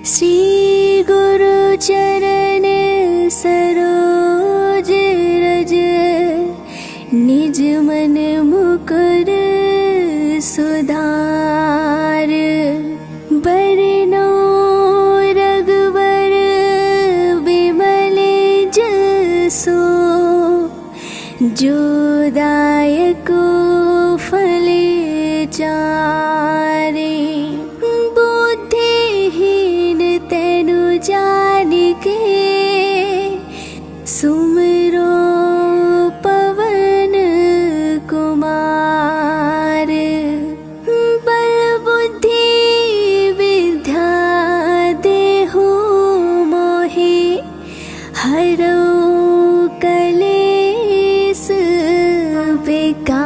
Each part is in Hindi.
श्री गुरु चरण सरोज रज, निज मन मुकुर सुधार। बरनौ रघुवर बिमल जसो, जो दायको फल चारे। बुद्धिहीन तनु जानिके, सुमिरो पवन कुमार। बल बुद्धि विद्या देहु मोहि, हरौ कलेस विकार।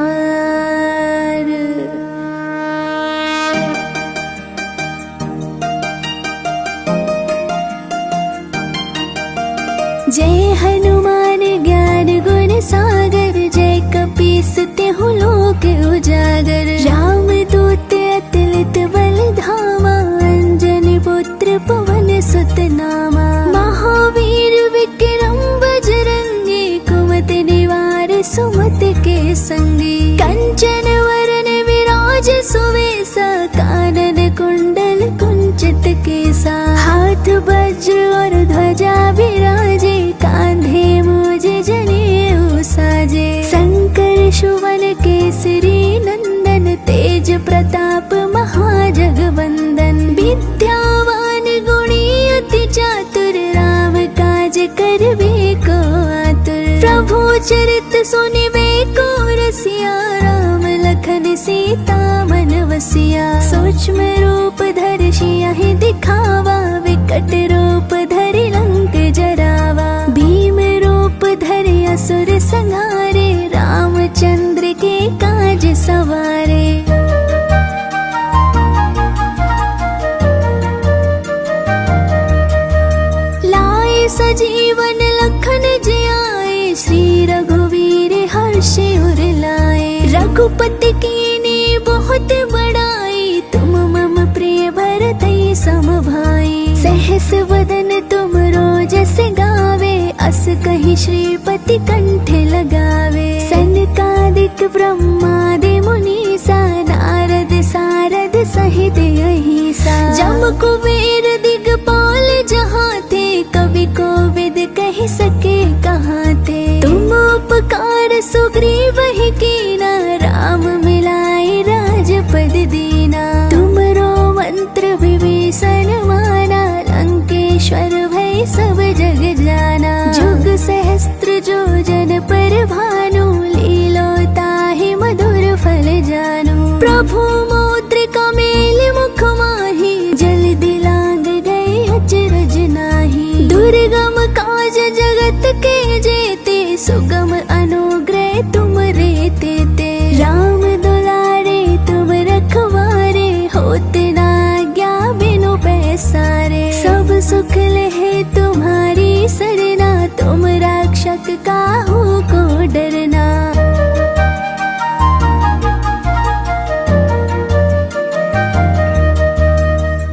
जय हनुमान ज्ञान गुण सागर, जय कपीस तिहु लोक उजागर। राम दूत अतुलित बल धामा, अंजनी पुत्र पवन सुत नामा। महावीर विक्रम बजरंगी, कुमति निवार सुमति के संगी। कंचन वरन विराज सुवेसा, कानन कुंडल कुंचित केसा। हाथ वज्र और ध्वजा विराजे, कांधे मूज जनेऊ साजे। शंकर सुवन केसरी नंदन, तेज प्रताप महाजगवंदन। विद्यावान गुणी अति चातुर, राम काज करबे को आतुर। प्रभु चरित सुनिबे को रसिया, राम लखन सीता मन बसिया। सूक्ष्म रूप धरि सियहि दिखावा, विकट रूप धरि लंक जरावा। भीम रूप धरि असुर संहारे, रामचंद्र के काज सवारे। लाए सजीवन लखन जियाए, श्री रघुवीर हर्षि उर लाए। रघुपति कीन्ही बहुत बड़ाई, तुम मम प्रिय भरतहि सम भाई। सहस वदन तुम रोजस गावे, अस कहि श्रीपति कंठ लगावे। सनकादिक ब्रह्मादि मुनीसा, नारद सारद सहित अहिसा। जम कुबेर दिगपाल जहाँ थे, कवि कोविद कहि सके कहाँ थे। तुम उपकार सुग्रीवहि कीना, राम मिलाए राजपद दीना। तुमरो मंत्र विभीषण माना, लंकेश्वर भय सब जग जाना। जुग सहस्त्र जो जन पर भानु, लीलो ताहि मधुर फल जानू। प्रभु मौद्रिका मेल मुख माहि, जल दिलांग गए अचरज नाही। दुर्गम काज जगत के जेते, सुगम अनुग्रह तुम रे तेते। राम दुलारे तुम रखवारे, होते ना आज्ञा बिनु पैसारे। सब सुख लहे तुम्हारी सरना, तुम रक्षक काहू को डरना।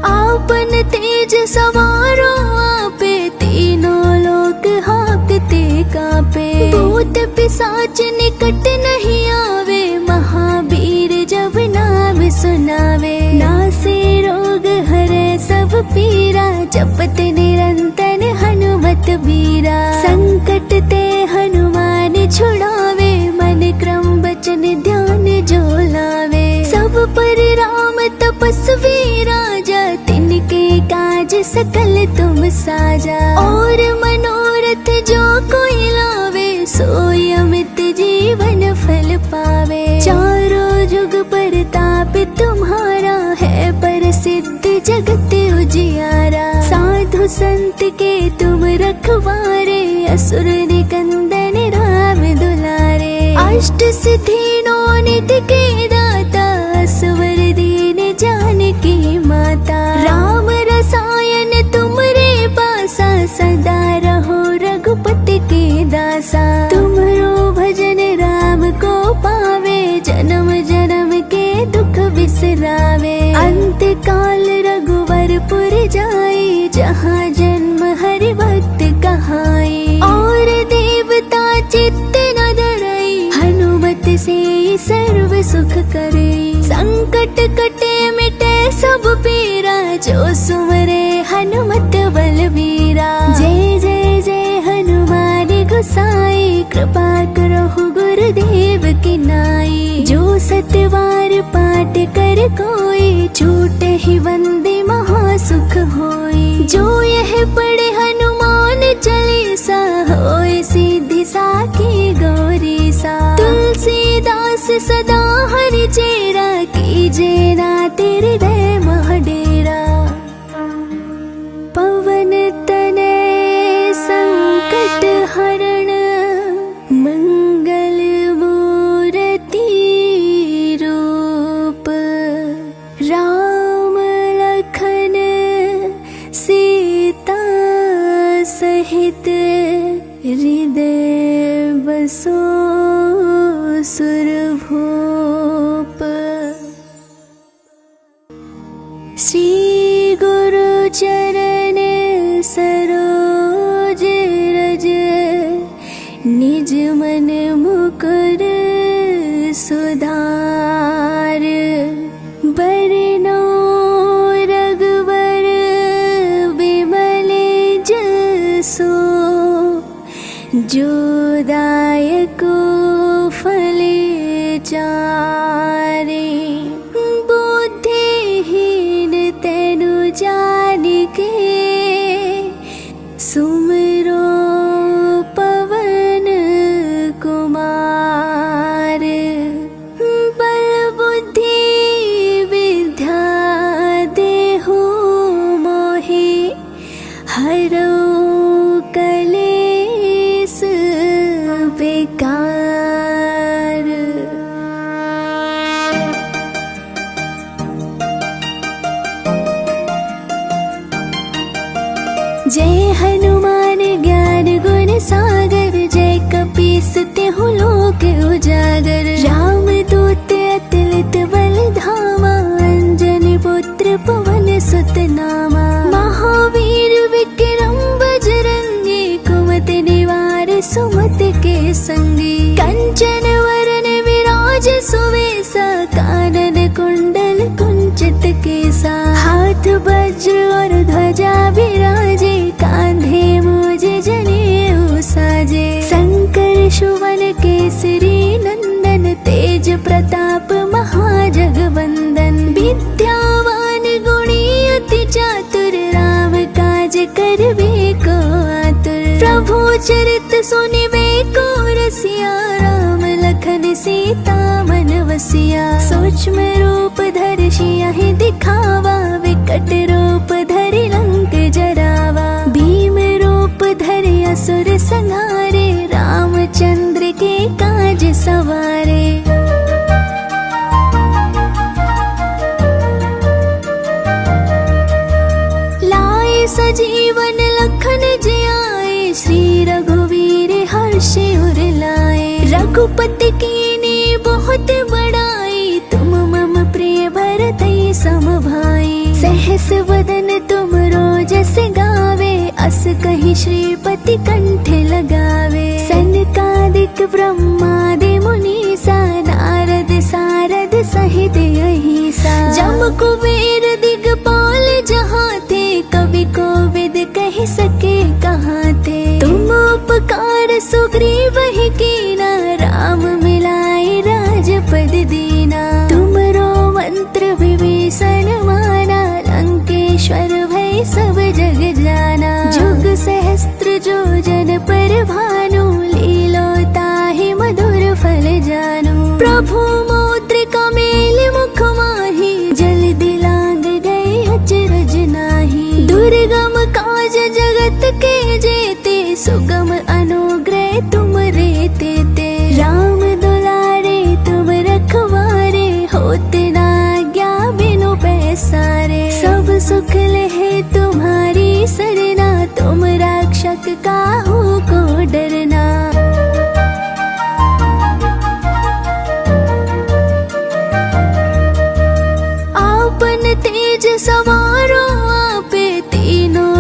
आपन तेज सवारो आपे, तीनों लोक हाँकते कापे। भूत पिशाच निकट नहीं आवे, महावीर जब नाम सुनावे। नासे रोग हरे सब पीरा, जपत निरंतर हनुमत बीरा। संकट ते हनुमान छुड़ावे, मन क्रम वचन ध्यान जो लावे। सब पर राम तपस्वी राजा, तिनके काज सकल तुम साजा। और मनोरथ जो कोई लावे, सोई अमित जीवन फल पावे। चारों जुग परताप तुम्हारा, है प्रसिद्ध जगत उजियारा। साधु संत के तुम रखवारे, असुर निकंदन राम दुलारे। अष्ट सिद्धि नौ निधि के दाता, असवर दीन जानकी माता। राम रसायन तुमरे पासा, सदा रहो रघुपति के दासा। तुमरो भजन राम को पावे, जन्म जन्म के दुख बिसरावे। अंत काल रघुवर पुर जाई, जहाँ जन्म हरि भक्त कहाए। और देवता चित्त न डराई, हनुमत से सर्व सुख करे। संकट कटे मिटे सब पीरा, जो सुमरे हनुमत बलबीरा। जय जय जय हनुमान गोसाई, कृपा करो गुरुदेव की नाई। जो सतवार पाठ कर कोई, छूटे ही वंदे महासुख होई। जो यह पढ़े हनुमान चालीसा, होए सिद्धि साखी गौरी सा। तुलसीदास सदा हरि चेरा, कीजे ना तेरे दय मह डेरा। पवन तनय संकट हरण, मंगल मूर्ति रूप। राम लखन सीता सहित, हृदय बसो सुरभूप। श्री गुरु चरण सरोज रज, निज मन मुकुर सुधार। बरनौ रघुबर बिमल जसो, जो दायको फल चारे। बुद्धिहीन तेनु जानिके, सुमिरो पवन कुमार। बल बुद्धि विद्या देहु मोहि, हरौ कलेस बेकार। जय हनुमान ज्ञान गुण सागर, जय कपीस तिहु लोक उजागर। राम दूत अतुलित बल धामा, अंजनी पुत्र पवन सुत नामा। महावीर विक्रम बजरंगी, कुमति निवार सुमति के संगी। कंचन वरन विराज सुवेसा, कानन कुंडल कुंचित केसा। हाथ वज्र और ध्वजा विराजे, कांधे मूज जनेऊ साजे। शंकर सुवन केसरी नंदन, तेज प्रताप महाजगवंदन। विद्यावान गुणी अति चातुर, राम काज करबे को आतुर। प्रभु चरित सुनिबे को रसिया, राम लखन सीता मन बसिया। सूक्ष्म रूप धरि सियहि दिखावा, विकट रूप धरि लंक जरावा। भीम रूप धरि असुर संहारे, रामचंद्र के काज सवारे। लाए सजीवन लखन जियाए, श्री रघुवीर हर्षि उर लाए। रघुपति कीन्ही बहुत बड़ाई, तुम मम प्रिय भरतहि सम भाई। सहस वदन तुम रोजस गावे, अस कहि श्रीपति कंठ लगावे। सनकादिक ब्रह्मादि मुनीसा, नारद सारद सहित अहिसा। जम कुबेर दिगपाल जहाँ थे, कवि कोविद कहि सके कहाँ थे। तुम उपकार सुग्रीव ही कीना, राम मिलाए राजपद दीना। तुमरो मंत्र विभीषण माना, लंकेश्वर भय सब जग जाना। जुग सहस्त्र जो जन पर भानु, लीलो ताहि मधुर फल जानू। प्रभु मौद्रिका मेल मुख माहि, जल दिलांग गए अचरज नाही। दुर्गम काज जगत के जेते, सुगम अनुग्रह तुम रे तेते। राम दुलारे तुम रखवारे, होते ना आज्ञा बिनु पैसारे। सब सुख लहे तुम्हारी सरना, तुम रक्षक काहू को डरना। आपन तेज सवारो आपे, तीनों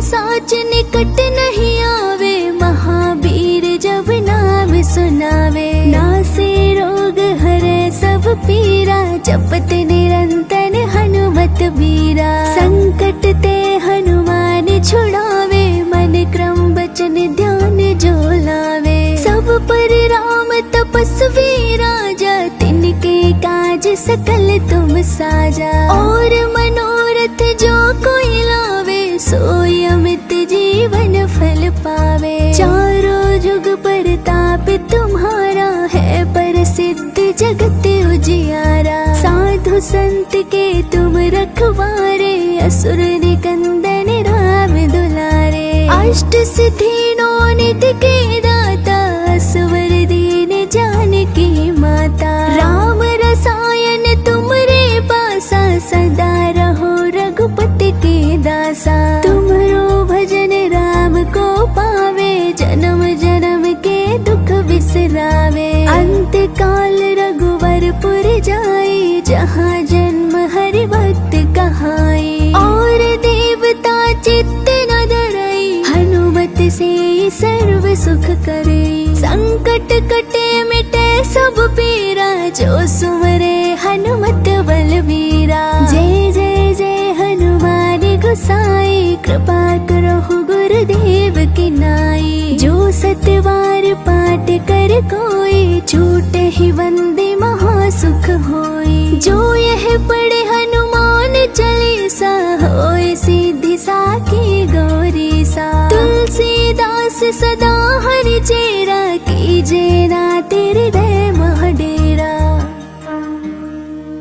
पिशाच निकट नहीं आवे, महावीर जब नाम सुनावे। नासे रोग हरे सब पीरा, जपत निरंतर हनुमत बीरा। संकट ते हनुमान छुड़ावे, मन क्रम वचन ध्यान जो लावे। सब पर राम तपस्वी राजा, तिनके काज सकल तुम साजा। और मनोरथ जो कोई लावे, सोई अमित जीवन फल पावे। चारों जुग परताप तुम्हारा, है प्रसिद्ध जगत उजियारा। साधु संत के तुम रखवारे, असुर निकंदन राम दुलारे। अष्ट सिद्धि नौ निधि के दाता, असवर दीन जानकी माता। राम रसायन तुमरे पासा, सदा रहो रघुपति के दासा। तुमरो भजन राम को पावे, जन्म जन्म के दुख बिसरावे। अंत काल रघुवरपुर जाई, जहाँ जन्म हरि भक्त कहाई। और देवता चित्त न धरई, हनुमत से सर्व सुख करे। संकट कटे मिटे सब पीरा, जो सुमरे हनुमत बलबीरा। जय जय जय हनुमान गोसाई, कृपा करो गुरुदेव की नाई। जो सतवार पाठ कर कोई, छूटे ही वंदे महासुख होई। जो यह पढ़े हनुमान चालीसा, होए सिद्धि साखी गौरी सा। तुलसीदास सदा हरि चेरा, कीजे ना तेरे दय महडेरा।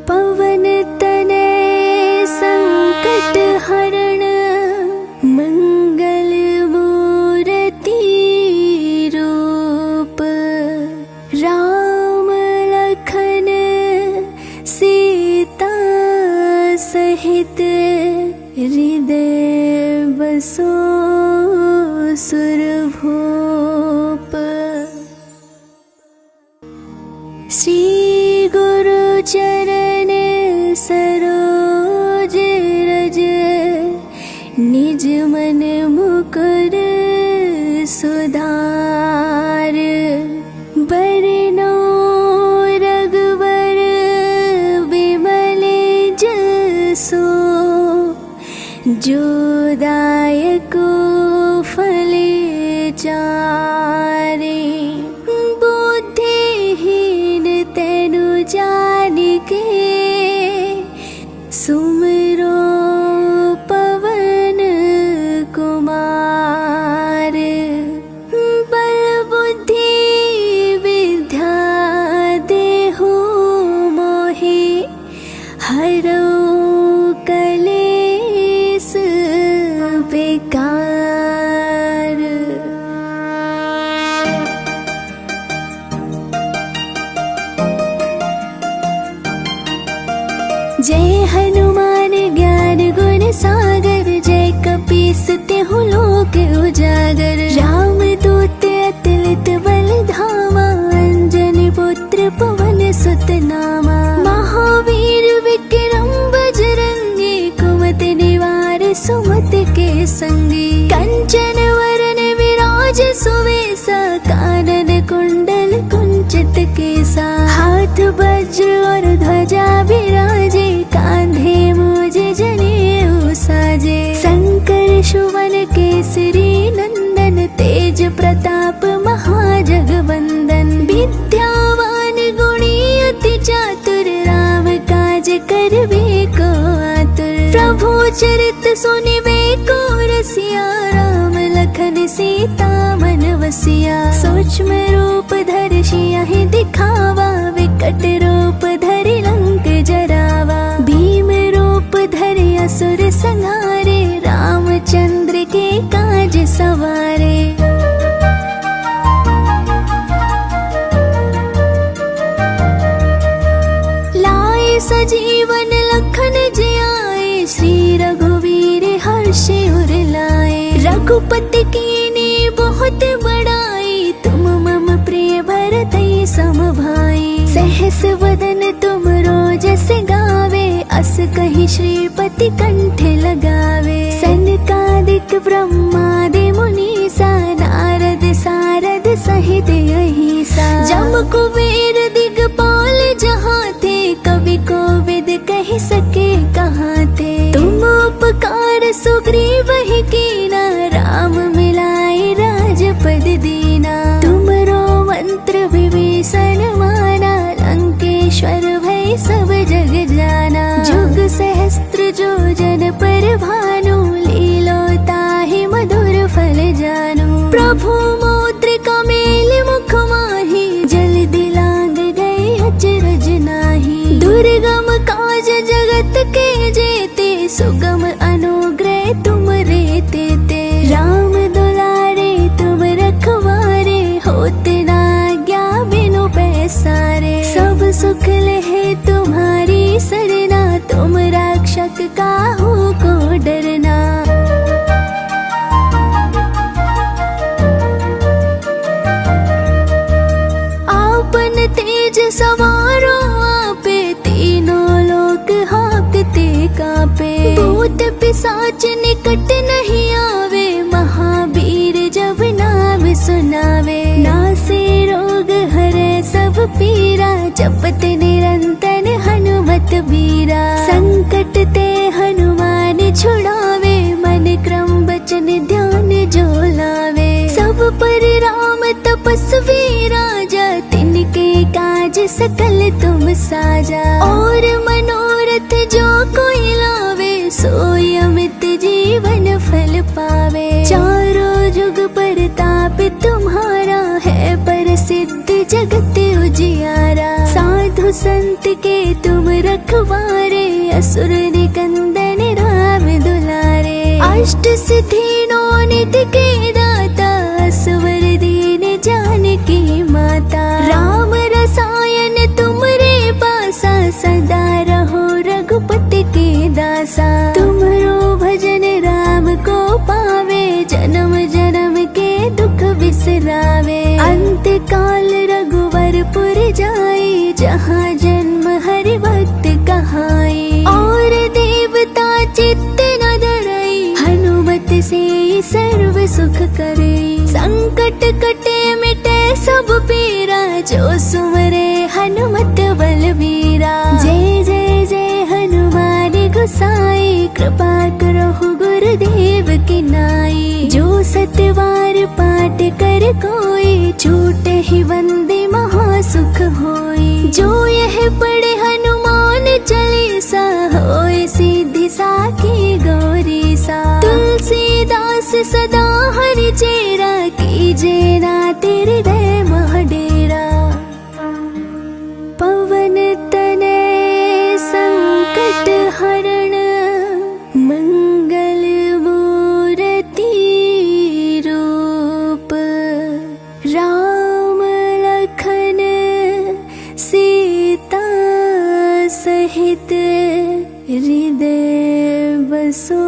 पवन तनय संकट हरण, मंगल मूर्ति रूप। राम लखन सीता सहित, हृदय बसो सुरभूप। श्री गुरु चरण सरोज रज, निज मन मुकुर सुधार। बरनौ रघुवर बिमल जसो, जो दायको फल चारे। बुद्धिहीन तेनु जानिके, सुमिरो पवन कुमार। बल बुद्धि विद्या देहु मोहि, हरौ कलेस बेकार। जय हनुमान ज्ञान गुण सागर, जय कपीस तिहु लोक उजागर। राम दूत अतुलित बल धामा, अंजनी पुत्र पवन सुत नामा। महावीर विक्रम बजरंगी, कुमति निवार सुमति के संगी। कंचन वरन विराज सुवेसा, कानन कुंडल कुंचित केसा। हाथ वज्र और ध्वजा विराजे, कांधे मूज जनेऊ साजे। शंकर सुवन केसरी नंदन, तेज प्रताप महाजगवंदन। विद्यावान गुणी अति चातुर, राम काज करबे को आतुर। प्रभु चरित सुनिबे को रसिया, राम लखन सीता मन बसिया। सूक्ष्म रूप धरि सियहि दिखावा, विकट रूप धरि लंक जरावा। भीम रूप धरि असुर संहारे, रामचंद्र के काज सवारे। लाए सजीवन लखन जियाए, श्री रघुवीर हर्षि उर लाए। रघुपति कीन्ही बहुत बड़ाई, तुम मम प्रिय भरतहि सम भाई। सहस वदन तुम रोजस गावे, अस कहीं श्रीपति कंठ लगावे। सनकादिक ब्रह्मादि मुनीसा नारद सारद सहित अहिसा। जम कुबेर दिगपाल जहाँ थे कवि कोविद कह सके कहाँ थे। तुम उपकार सुग्रीव ही कीना राम मिलाए राजपद दीना। तुमरो मंत्र विभीषण माना लंकेश्वर भय सब जग जाना। जुग सहस्त्र जो जन पर भानु लीलोता ही मधुर फल जानू। प्रभु मौद्रिका मेल मुख माही जल दिलांग गए अचरज नाही। दुर्गम काज जगत के जेते सुगम अनुग्रह तुम रेते ते। राम दुलारे तुम रखवारे होते ना आज्ञा बिनु पैसारे। सब सुख लहे तुम्हारी सरना तुम रक्षक काहू को डरना। आपन तेज सवारो आपे तीनों लोक हाँकते कापे। भूत पिशाच निकट नहीं आवे महावीर जब नाम सुनावे। नासे रोग हरे सब पीरा जपत निरंतर हनुमत बीरा। संकट ते हनुमान छुड़ावे मन क्रम बचन ध्यान जो लावे। सब पर राम तपस्वी राजा तिनके काज सकल तुम साजा। और मनोरथ जो कोई लावे सोई अमित जीवन फल पावे। चारों जुग परताप तुम्हारा है प्रसिद्ध जगत उजियारा। साधु संत के तुम रखवारे असुर निकंदन राम दुलारे। अष्ट सिद्धि नौ निधि के दाता असवर दीन जानकी माता। राम रसायन तुमरे पासा सदा रहो रघुपति के दासा। तुमरो भजन राम को पावे जन्म जन्म के दुख बिसरावे। अंत काल रघुवरपुर जाई जहाँ जन्म हरि भक्त कहाई। और देवता चित्त न धरई हनुमत से सर्व सुख करे। संकट कटे मिटे सब पीरा जो सुमरे हनुमत बलबीरा। जय जय जय हनुमान गोसाई कृपा करो गुरुदेव की नाई। जो सतवार पाठ कर कोई छूटे ही वंदे महासुख होई। जो यह पढ़े हनुमान चालीसा होए सिद्धि साखी गौरी सा। तुलसीदास सदा हरि चेरा कीजे ना तेरे दय मह डेरा। पवन तनय संकट हरण मंगल मूर्ति रूप। राम लखन सीता सहित हृदय बसो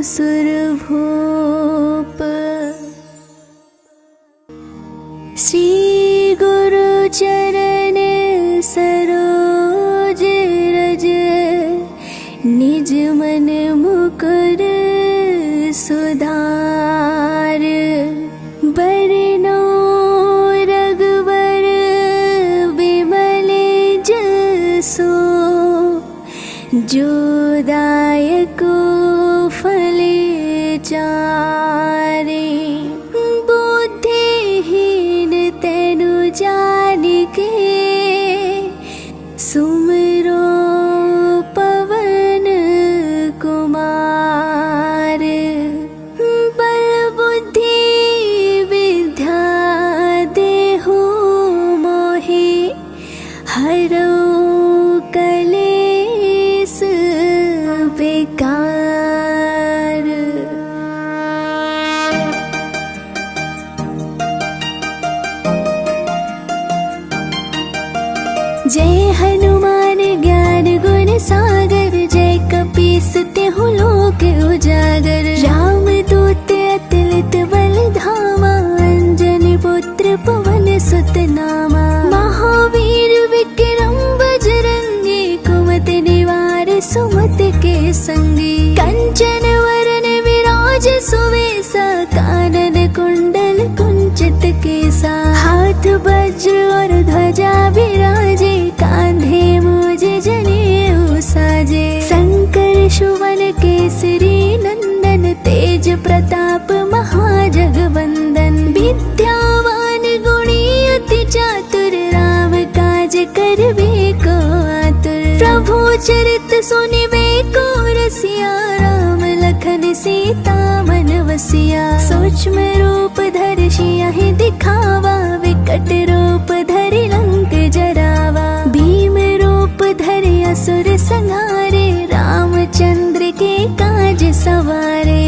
सुरभूप। श्री गुरु चरण सरोज रज निज मन मुकुर सुधार। बरनो रघुवर विमल जसो जो दायको फल चारे। बुद्धिहीन तेनु जानिके सुमिरो पवन कुमार। बल बुद्धि विद्या देहु मोहि हरौ कलेस बेकार। जय हनुमान ज्ञान गुण सागर जय कपीस तिहु लोक उजागर। राम दूत अतुलित बल धामा अंजनी पुत्र पवन सुत नामा। महावीर विक्रम बजरंगी कुमति निवार सुमति के संगी। कंचन वरन विराज सुवेसा, कानन कुंडल कुंचित केसा। हाथ वज्र और ध्वजा विराजे, कांधे मूज जनेऊ साजे। शंकर सुवन केसरी नंदन, तेज प्रताप महाजगवंदन। विद्यावान गुणी अति चातुर, राम काज करबे को आतुर। प्रभु चरित सुनिबे को रसिया, राम लखन सीता मन वसिया। सूक्ष्म रूप धरि सियहि दिखावा, विकट रूप धरि लंक जरावा। भीम रूप धरि असुर संहारे, रामचंद्र के काज सवारे।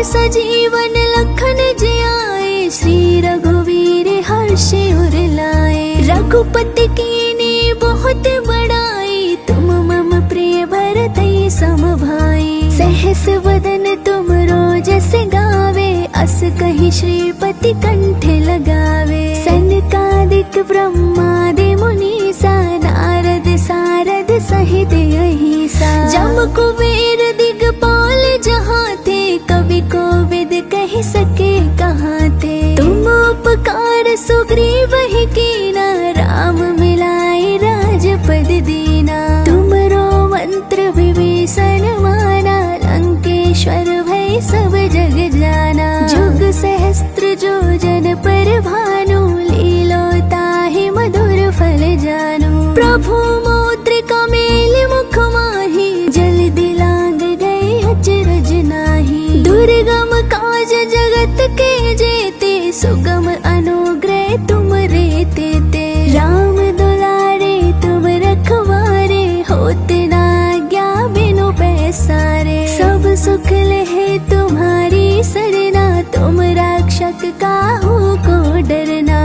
सजीवन लखन जियाए, श्री रघुवीर हर्षि उर लाए। रघुपति कीन्ही बहुत बड़ाई, तुम मम प्रिय भरतहि सम भाई। सहस वदन तुम रोजस गावे, अस कहि श्रीपति कंठ लगावे। सनकादिक ब्रह्मादि मुनीसा, नारद सारद सहित अहिसा। जम कुबेर दिगपाल जहाँ थे, कवि कोविद कह सके कहाँ थे। तुम उपकार सुग्रीव ही कीना, राम मिलाए राजपद दीना। तुमरो मंत्र विभीषण माना, लंकेश्वर भय सब जग जाना। जुग सहस्त्र जो जन पर भानु, लीलोताहि मधुर फल जानू। प्रभु मौद्रिका मेल मुख माही, जल दिलांग गए अचरज नाही। दुर्गम काज जगत के जेते, सुगम अनुग्रह तुम रे तेते। राम दुलारे तुम रखवारे, होते न आज्ञा बिनु पैसारे। सब सुख लहे तुम्हारी सरना, तुम रक्षक काहू को डरना।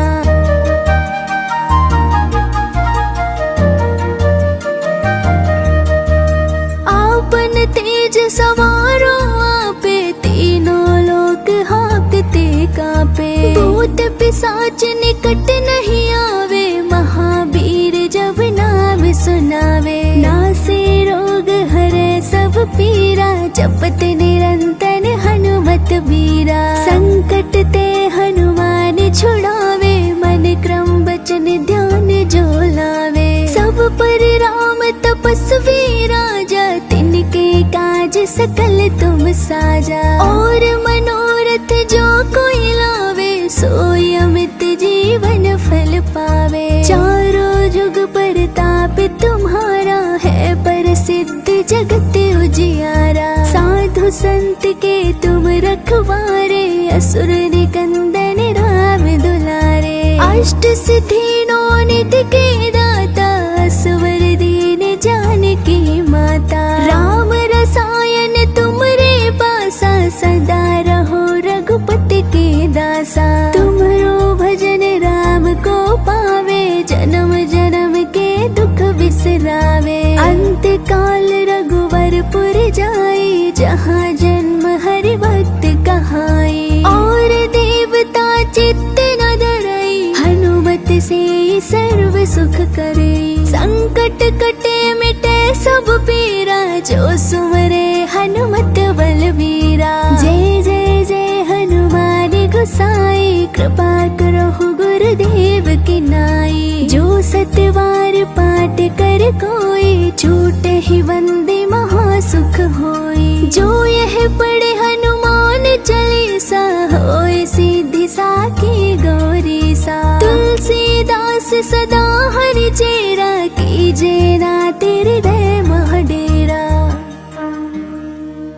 आपन तेज सवारो आपे, तीनों लोक हाँकते कापे। भूत पिशाच निकट नहीं आवे, महावीर जब नाम सुनावे। नासे रोग हरे सब पीरा, जपत निरंतर हनुमत बीरा। संकट ते हनुमान छुड़ावे, मन क्रम वचन ध्यान जो लावे। सब पर राम तपस्वी राजा, तिनके काज सकल तुम साजा। और मनोरथ जो कोई लावे, सोई अमित जीवन फल पावे। चारों जुग परताप तुम्हारा, है प्रसिद्ध जगत उजियारा। साधु संत के तुम रखवारे, असुर निकंदन राम दुलारे। अष्ट सिद्धि नौ निधि के दाता, असवर दीन जानकी माता। राम रसायन तुमरे पासा, सदा रहो रघुपति के दासा। तुमरो भजन राम को पावे, जन्म जन्म के दुख बिसरावे। अंत काल रघुवरपुर जाई, जहाँ जन्म हरि भक्त कहाई। और देवता चित्त न धरई, हनुमत से सर्व सुख करे। संकट कटे मिटे सब पीरा, जो सुमरे हनुमत बलबीरा। जय जय जय हनुमान गोसाई, कृपा करो गुरुदेव की नाई। जो सतवार पाठ कर कोई, छूटे ही वंदे महासुख होई। जो यह पढ़े हनुमान चालीसा, होय सिद्धि साखी गौरी सा। तुलसीदास सदा हरि चेरा, कीजे ना तेरे दय मह डेरा।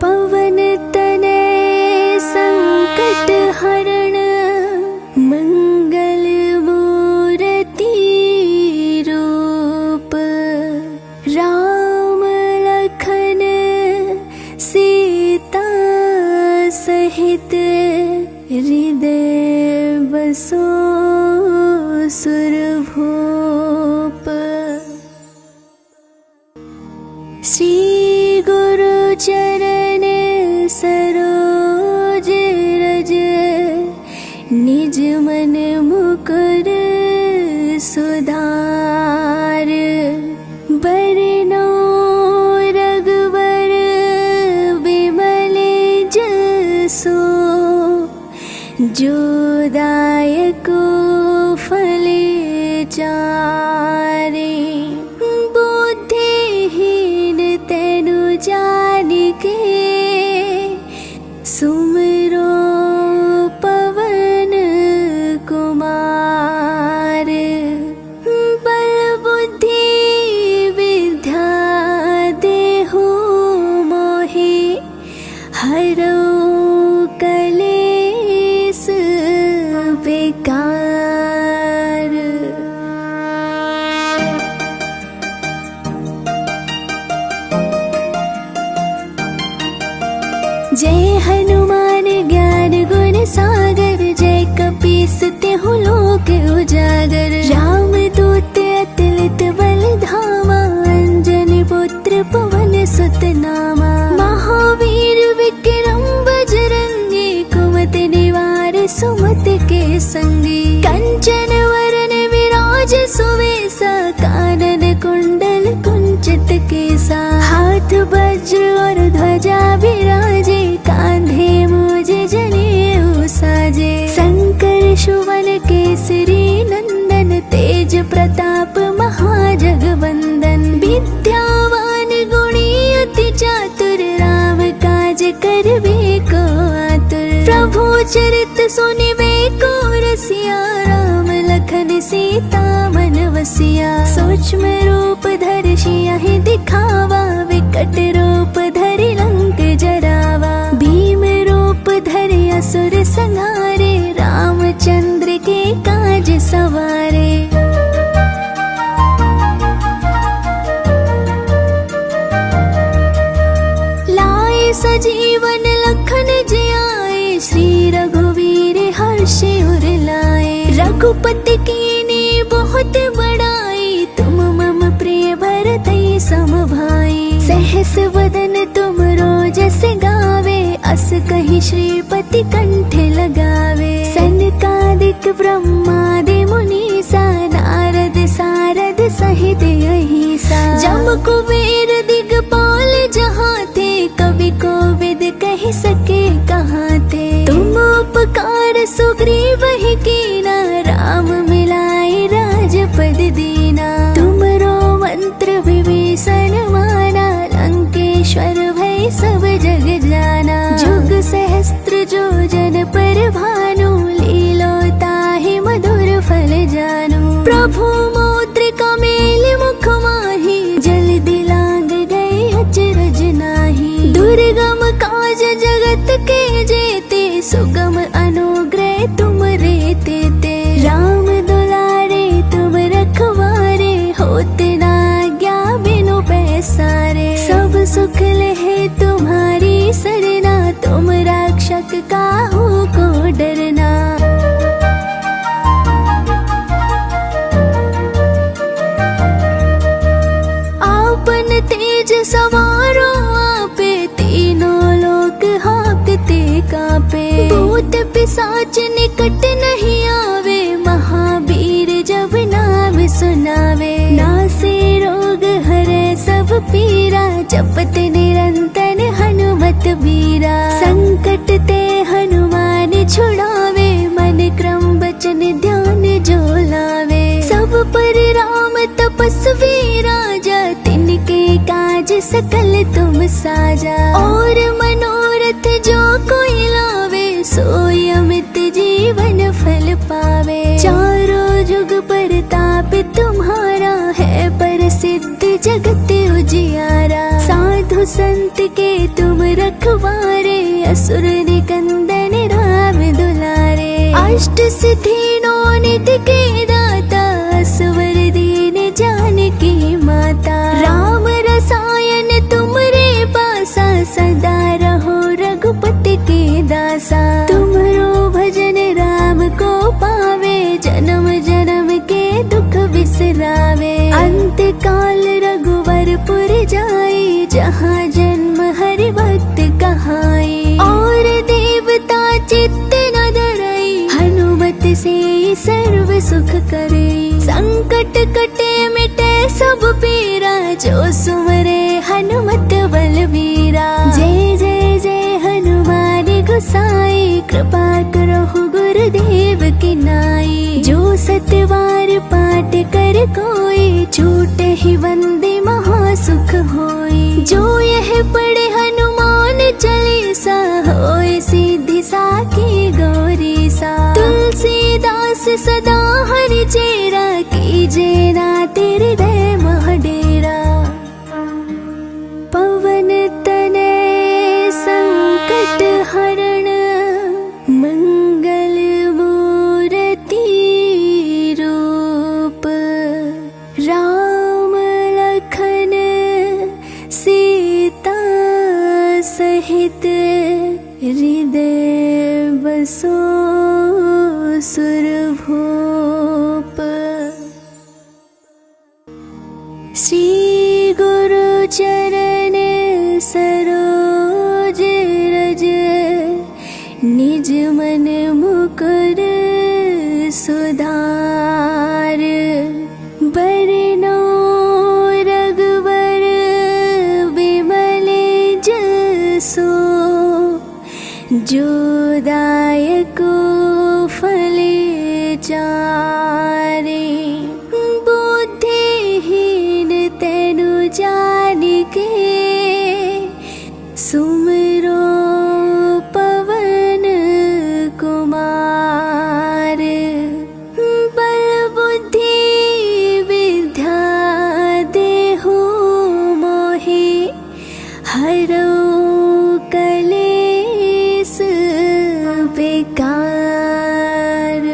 पवन तनय संकट हरण, मंगल मूर्ति रूप। राम लखन सीता सहित, हृदय बसो सुरभूप। श्री गुरु चरण सरोज रज, निज मन मुकुर उचारे बुद्धिहीन तेनु जान के सुमिरो पवन कुमार बल बुद्धि विद्या देहु मोहि हरो कलेस बेकार। जय हनुमान ज्ञान गुण सागर जय कपीस तिहु लोक उजागर राम दूत अतुलित बल धामा अंजनी पुत्र पवन सुत नामा महावीर विक्रम बजरंगी कुमति निवार सुमति के संगी कंचन वरन विराज सुवेसा कानन कुंडल कुंचित केसा हाथ वज्र और ध्वजा विराजे कांधे मूज जनेऊ साजे शंकर सुवन केसरी नंदन तेज प्रताप महाजगवंदन विद्यावान गुणी अति चातुर राम काज करबे को आतुर प्रभु चरित सुनिबे को रसिया राम लखन सीता मन वसिया सूक्ष्म रूप धरि सियहि दिखावा विकट रूप धरि लंक जरावा भीम रूप धरि असुर संहारे रामचंद्र के काज सवारे। लाए सजीवन लखन जियाए श्री रघुवीर हर्षि उर लाए रघुपति कीन्ही बहुत बड़ाई तुम मम प्रिय भरतहि सम भाई सहस वदन तुम रोजस गावे अस कहि श्रीपति कंठ लगावे सनकादिक ब्रह्मादि मुनीसा नारद सारद सहित अहिसा जम कुबेर दिगपाल जहाँ थे कवि कोविद कहि सके कहाँ थे तुम उपकार सुग्रीव ही कीना राम मिलाए राजपद दीना तुमरो मंत्र विभीषण माना लंकेश्वर भय सब जग जाना जुग सहस्त्र जो जन पर भानु लीलो ताहि मधुर फल जानू प्रभु मौद्रिका मेल मुख माही जल दिलांग गए अचरज नाही दुर्गम काज जगत के जेते सुगम अनुग्रह तुम रे ते राम दुलारे तुम रखवारे होते ना आज्ञा बिनु पैसारे सब सुख लहे तुम्हारी सरना तुम रक्षक काहू को डरना। आपन तेज सवारो आपे तीनों लोक हाँकते कापे भूत पिशाच निकट नहीं आवे महावीर जब नाम सुनावे नासे रोग हरे सब पीरा जपत निरंतर हनुमत बीरा संकट ते हनुमान छुड़ावे मन क्रम बचन ध्यान जो लावे सब पर राम तपस्वी राजा तिनके काज सकल तुम साजा और मनोरथ जो कोई लावे सोई अमित जीवन फल पावे चारों जुग परताप तुम्हारा है प्रसिद्ध जगत उजियारा साधु संत के तुम रखवारे असुर निकंदन राम दुलारे अष्ट सिद्धि नौ निधि के दाता असवर दीन जानकी माता राम रसायन तुमरे पासा सदा रहो रघुपति के दासा तुमरो भजन राम को पावे जन्म जन्म के दुख बिसरावे अंत काल रघुवरपुर जाई जहाँ जन्म हरि भक्त कहाई और देवता चित्त न धरई हनुमत से सर्व सुख करे संकट कटे मिटे सब पीरा जो सुमरे हनुमत बलवीरा जय जय जय हनुमान गोसाई कृपा करो गुरुदेव की नाई जो 107 पाठ कर कोई, छूटे ही वंदे महासुख होई। जो यह पढ़े हनुमान चालीसा, होए सिद्धि साखी गौरी सा। तुलसीदास सदा हरि चेरा, कीजे ना तेरे दय मह डेरा। पवन तनय संकट हरण, मंगल मूर्ति रूप। राम लखन सीता सहित, हृदय बसो सुरभूप। श्री गुरु चरण सरोज रज, निज मन मुकुर सुधार। बरनौ रघुवर विमल जसो, जो दायको फल चारे। बुद्धिहीन तनु जानिके, सुमिरो पवन कुमार। बल बुद्धि विद्या देहु मोहि, हरौ कलेस बेकार।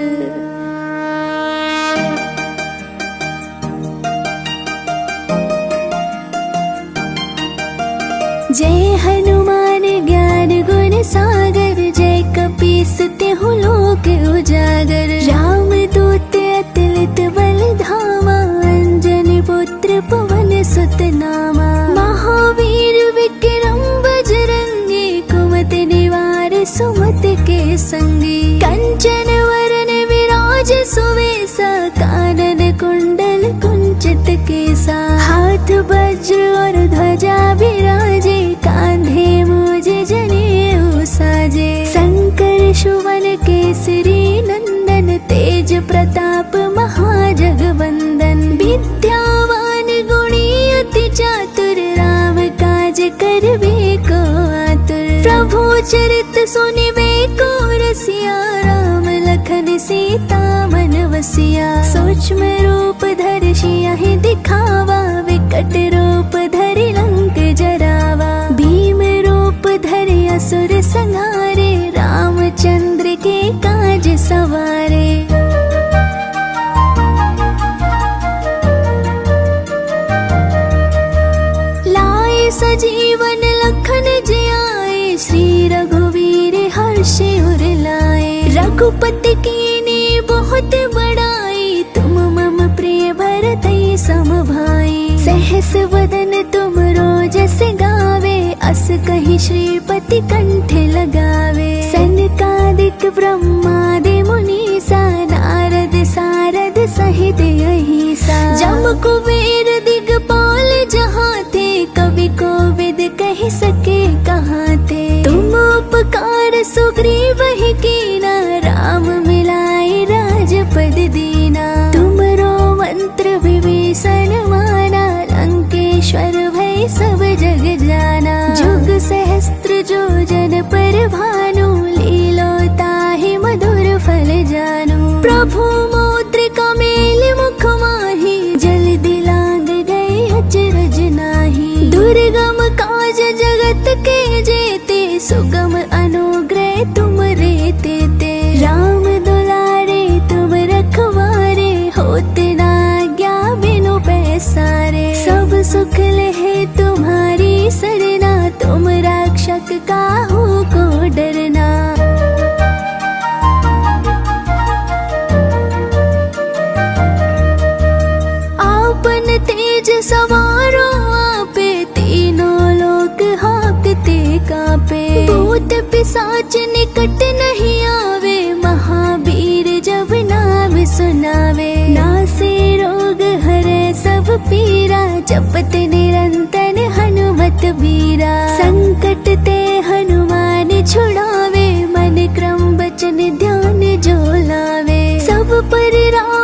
जय हनुमान ज्ञान गुण सागर, जय कपीस तिहु लोक उजागर। राम दूत अतुलित बल धामा, अंजनी पुत्र पवन सुत नामा। महावीर विक्रम बजरंगी, कुमति निवार सुमति के संगी। कंचन वरन विराज सुवेसा, कानन कुंडल कुंचित केसा। हाथ वज्र और ध्वजा विराजे, कांधे मूज जनेऊ साजे। संकर सुवन केसरी नंदन, तेज प्रताप महाजगवंदन। विद्यावान गुणी अति चातुर, राम काज करबे को आतुर। प्रभु चरित सुनिबे को रसिया, राम लखन सीता मन बसिया। सूक्ष्म रूप धरि सियहि दिखावा, विकट रूप धरि लंक जरावा। भीम रूप धरि असुर संहारे, रामचंद्र के काज सवारे। लाए सजीवन लखन जियाए, श्री रघुवीर हर्षि उर लाए। रघुपति कीन्ही बहुत बड़ाई, तुम मम प्रिय भरतहि सम भाई। सहस वदन तुम रोजस गावे, अस कहि श्रीपति कंठ लगावे। सनकादिक ब्रह्मादि मुनीसा, नारद सारद सहित अहिसा। जम कुबेर दिगपाल जहाँ थे, कवि कोविद कहि सके कहाँ थे। तुम उपकार सुग्रीव ही कीना, राम मिलाए राजपद दीना। तुमरो मंत्र विभीषण माना, लंकेश्वर भय सब जग जाना। जुग सहस्त्र जो जन पर भानु, लीलो ताहि मधुर फल जानू। प्रभु मौद्रिका मेल मुख माहि, जल्दी लांग गए अचरज नाही। दुर्गम काज जगत के जेते, सुगम अनुग्रह तुम रे तेते। राम दुलारे तुम रखवारे, होते ना आज्ञा बिनु पैसारे। सब सुख लहे तुम्हारी सरना, तुम रक्षक काहू को डरना। आपन तेज सवारो आपे, तीनों लोक हाँकते कापे। भूत पिशाच निकट नहीं आवे, महावीर जब नाम सुनावे। नासे रोग हरे सब पीरा, जपत निरंतर हनुमत बीरा। संकट ते हनुमान छुड़ावे, मन क्रम वचन ध्यान जो लावे। सब पर राम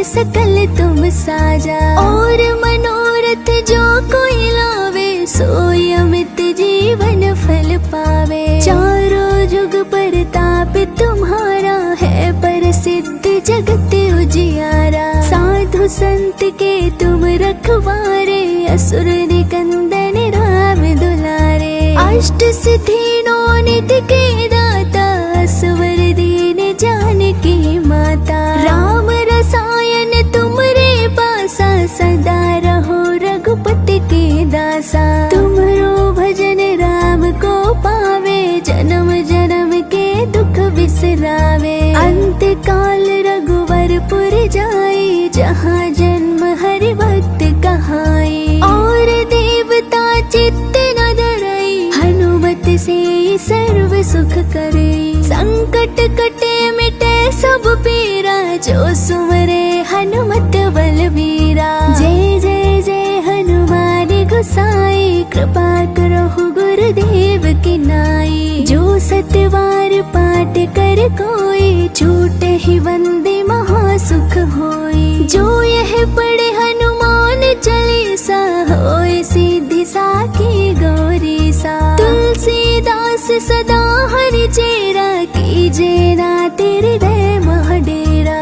सकल तुम साजा। और मनोरथ जो कोई लावे, सोई अमित जीवन फल पावे। चारों जुग परताप तुम्हारा, है प्रसिद्ध जगत उजियारा। साधु संत के तुम रखवारे, असुर निकंदन राम दुलारे। अष्ट सिद्धि नौ निधि के दाता, असवर दीन जानकी माता। राम रसायन तुमरे पासा, सदा रहो रघुपति के दासा। तुमरो भजन राम को पावे, जन्म जन्म के दुख बिसरावे। अंत काल रघुवरपुर जाई, जहाँ जन्म हरि भक्त कहाई। और देवता चित्त न धरई, हनुमत से सर्व सुख करे। संकट कटे मिटे सब पीरा, जो सुमरे हनुमत बलबीरा। जय जय जय हनुमान गोसाई, कृपा करो गुरुदेव की नाई। जो सतवार पाठ कर कोई, छूटे ही वंदे महासुख होई। जो यह पढ़े हनुमान चालीसा, होय सिद्धि साखी गौरी सा। तुलसीदास सदा हरि चेरा, कीजे ना तेरे दय महडेरा।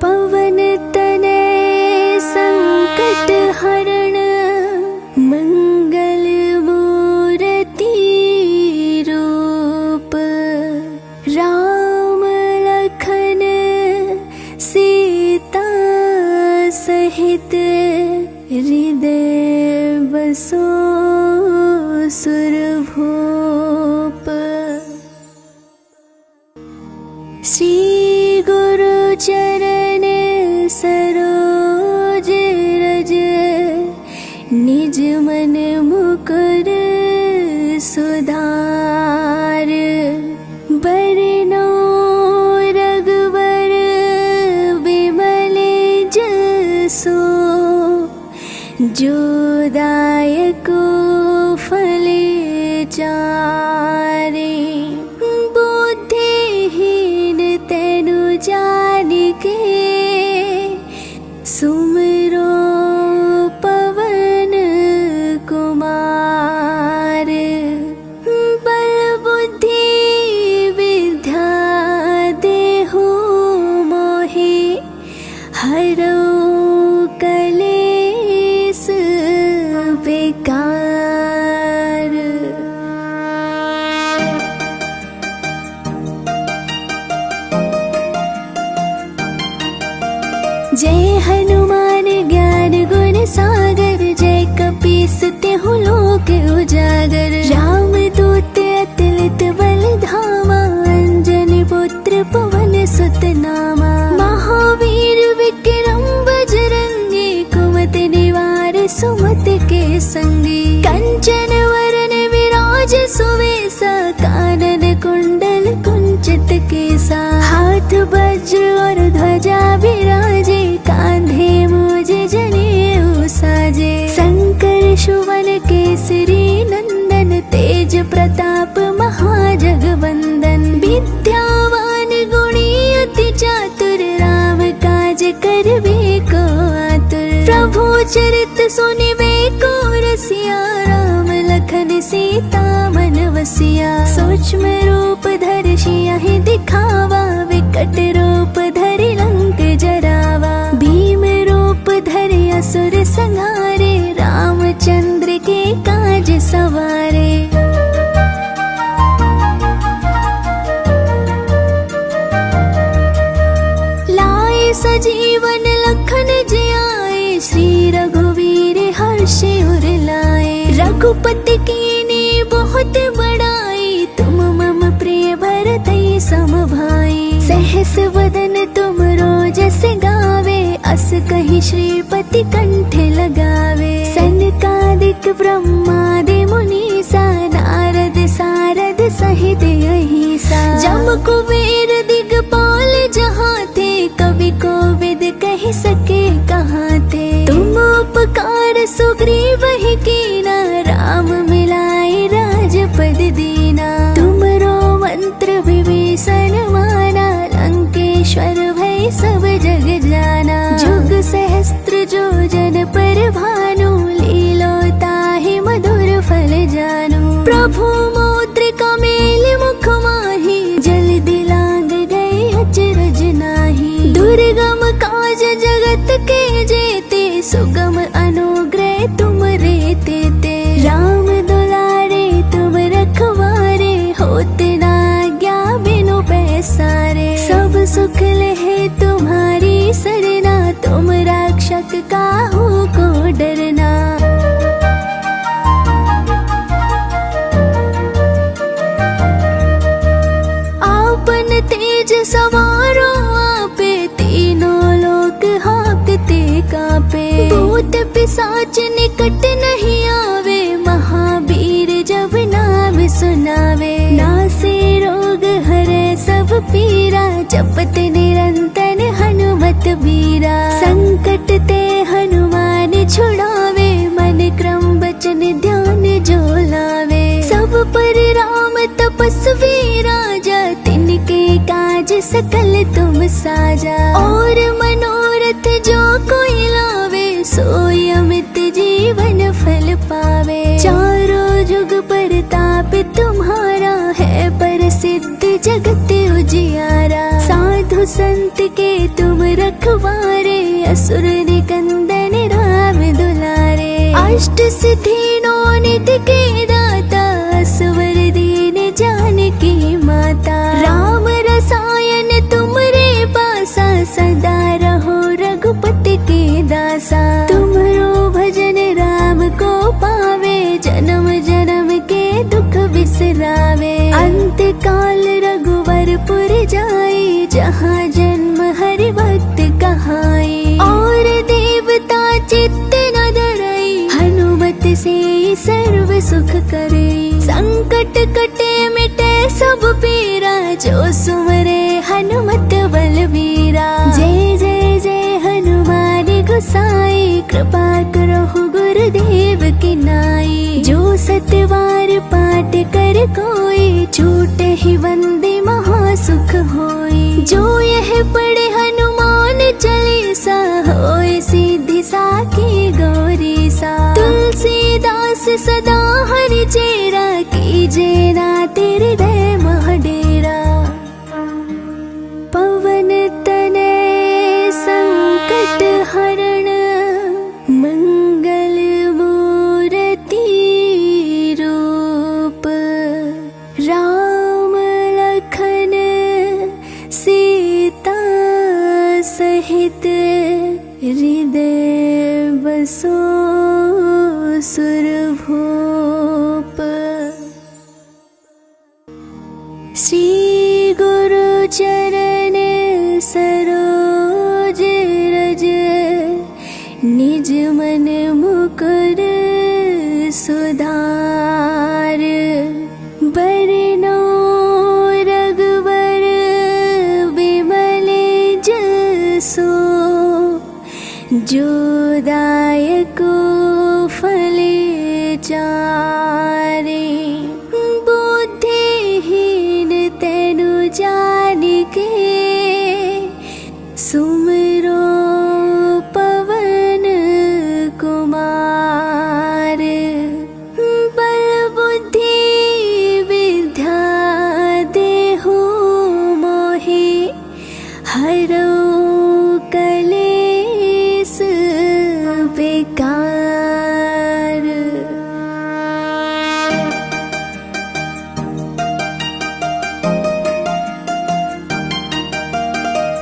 पवन तनय संकट हरण, मंगल मूर्ति रूप। राम लखन सीता सहित, हृदय बसो सुरभूप। श्री गुरु चरण सरोज रज, निज मन मुकुर सुधार। बरनौ रघुवर बिमल जसो, जो दायको फल चारे। बुद्धिहीन तनु जानिके, सुमिरो पवन कुमार। बल बुद्धि विद्या देहु मोहि, हरौ कलेस बेकार। जय हनुमान ज्ञान गुण सागर, जय कपीस तिहु लोक उजागर। राम दूत अतुलित बल धामा, अंजनी पुत्र पवन सुत नामा। महावीर विक्रम बजरंगी, कुमति निवार सुमति के संगी। कंचन वरन विराज सुवेसा, कानन कुंडल कुंचित केसा। हाथ वज्र और ध्वजा विराजे, कांधे मूज जनेऊ साजे। शंकर सुवन केसरी नंदन, तेज प्रताप महाजगवंदन। विद्यावान गुणी अति चातुर, राम काज करबे को आतुर। प्रभु चरित सुनिबे को रसिया, राम लखन सीता मन बसिया। सूक्ष्म रूप धरि सियहि दिखावा, विकट रूप धरि लंक जरावा। भीम रूप धरि असुर संहारे, रामचंद्र के काज सवारे। लाए सजीवन लखन जियाए, श्री रघुवीर हर्षि उर लाए। रघुपति कीन्ही बहुत बड़ाई, तुम मम प्रिय भरतहि सम भाई। सहस वदन तुम रोजस गावे, अस कहि श्रीपति कंठ लगावे। सनकादिक ब्रह्मादि मुनीसा, नारद सारद सहित अहिसा। जम कुबेर दिगपाल जहाँ थे, कवि कोविद कहि सके कहाँ थे। तुम उपकार सुग्रीव ही कीना, राम मिलाए राजपद दीना। तुमरो मंत्र विभीषण माना, लंकेश्वर भय सब जग सहज जगत के जेते, सुगम अनुग्रह तुम रेते ते। राम दुलारे तुम रखवारे, होते ना आज्ञा बिनु पैसारे। सब सुख लहे तुम्हारी सरना, तुम रक्षक काहू को डरना। आपन तेज सवारो आपे, तीनों लोक हाँकते कापे। भूत पिशाच निकट नहीं आवे, महावीर जब नाम सुनावे। नासे रोग हरे सब पीरा, जपत निरंतर हनुमत बीरा। संकट ते हनुमान छुड़ावे, मन क्रम वचन ध्यान जो लावे। सब पर राम तपस्वी राजा, तिनके काज सकल तुम साजा। और मनोरथ जो कोई लावे, सोई अमित जीवन फल पावे। चारों जुग परताप तुम्हारा, है प्रसिद्ध जगत उजियारा। साधु संत के तुम रखवारे, असुर निकंदन राम दुलारे। अष्ट सिद्धि नौ निधि के दाता, असवर दीन जानकी माता। राम रसायन तुमरे पासा, सदा रहो रघुपति के दासा। तुमरो भजन राम को पावे, जन्म जन्म के दुख बिसरावे। अंत काल रघुवरपुर जाई, जहाँ जन्म हरि भक्त कहाई। और देवता चित्त न धरई, हनुमत से सर्व सुख करे। संकट कटे मिटे सब पीरा, जो सुमरे हनुमत बलबीरा। जय जय जय हनुमान गोसाई, कृपा करो गुरुदेव की नाई। जो सतवार पाठ कर कोई, छूटे ही वंदे महासुख होई। जो यह पढ़े हनुमान चालीसा, होए सिद्धि साखी गौरी सा। तुलसीदास सदा हरि चेरा, कीजे ना तेरे दय महडेरा। पवन तनय संकट हरण, मंगल मूर्ति रूप। राम लखन सीता सहित, हृदय बसो सुरभूप। श्री गुरु चरण सरोज रज, निज मन मुकुर सुधार। बरनौ रघुवर बिमल जसो, जो दायको फल चारे। बुद्धिहीन तेनु जानिके, सुमिरो पवन कुमार। बल बुद्धि विद्या देहु मोहि, हरौ कलेस बेकार।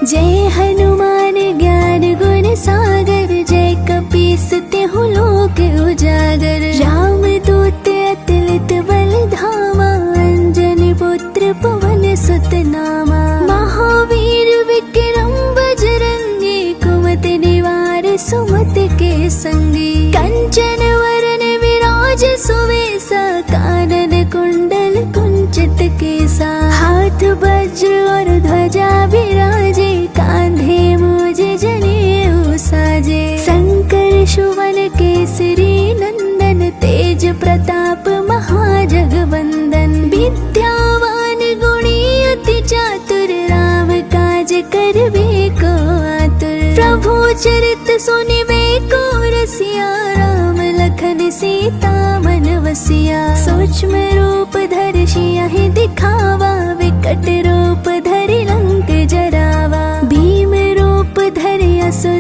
जय हनुमान ज्ञान गुण सागर, जय कपीस तिहु लोक उजागर। राम दूत अतुलित बल धामा, अंजनी पुत्र पवन सुत नामा। महावीर विक्रम बजरंगी, कुमति निवार सुमति के संगी। कंचन वरन विराज सुवेसा, कानन कुंडल कुंचित केसा। हाथ वज्र और ध्वजा विराजे, कांधे मूज जनेऊ साजे। शंकर सुवन केसरी नंदन, तेज प्रताप महाजगवंदन। विद्यावान गुणी अति चातुर, राम काज करबे को आतुर। प्रभु चरित सुनिबे को रसिया, राम लखन सीता मन बसिया। सूक्ष्म रूप धरि सियहि दिखावा, विकट रूप धरि लंक जरावा। भीम रूप धरि असुर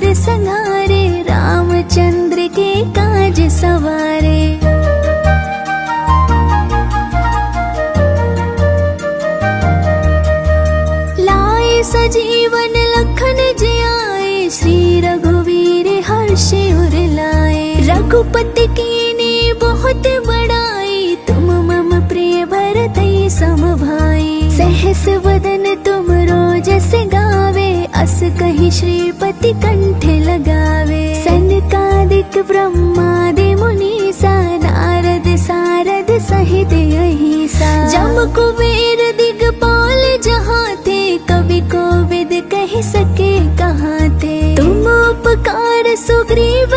सजीवन लखन जियाए, श्री रघुवीर हर्ष उर लाए। रघुपति कीन्ही बहुत बड़ाई, तुम मम प्रिय भरतहि सम भाई। सहस वदन तुम रोजस गावे, अस कहि श्रीपति कंठ लगावे। सनकादिक ब्रह्मादि मुनीसा, नारद सारद सहित अहिसा। जम कुबेर दिगपाल जहाँ थे, कवि कोविद कह सके कहाँ थे। तुम उपकार सुग्रीव